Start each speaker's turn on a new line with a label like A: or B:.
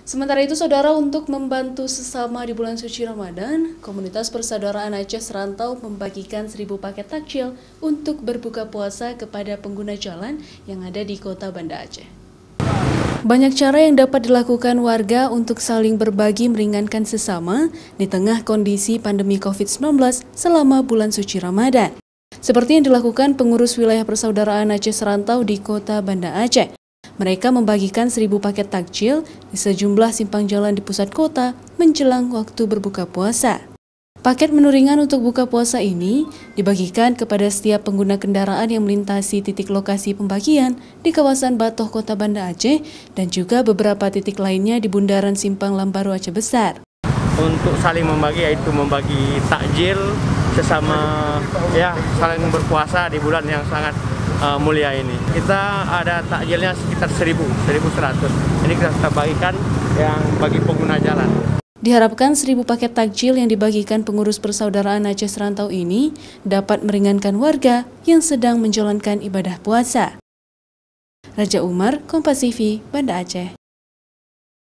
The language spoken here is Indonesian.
A: Sementara itu, saudara, untuk membantu sesama di bulan suci Ramadan, komunitas persaudaraan Aceh Serantau membagikan 1.000 paket takjil untuk berbuka puasa kepada pengguna jalan yang ada di kota Banda Aceh. Banyak cara yang dapat dilakukan warga untuk saling berbagi meringankan sesama di tengah kondisi pandemi COVID-19 selama bulan suci Ramadan. Seperti yang dilakukan pengurus wilayah persaudaraan Aceh Serantau di kota Banda Aceh. Mereka membagikan 1.000 paket takjil di sejumlah simpang jalan di pusat kota menjelang waktu berbuka puasa. Paket menu ringan untuk buka puasa ini dibagikan kepada setiap pengguna kendaraan yang melintasi titik lokasi pembagian di kawasan Batoh, Kota Banda Aceh, dan juga beberapa titik lainnya di bundaran Simpang Lambaru Aceh Besar.
B: Untuk saling membagi, yaitu membagi takjil sesama saling berpuasa di bulan yang sangat mulia ini. Kita ada takjilnya sekitar 1.100. Ini kita bagikan yang bagi pengguna jalan.
A: Diharapkan 1.000 paket takjil yang dibagikan pengurus persaudaraan Aceh Serantau ini dapat meringankan warga yang sedang menjalankan ibadah puasa. Raja Umar, Kompas TV, Banda Aceh.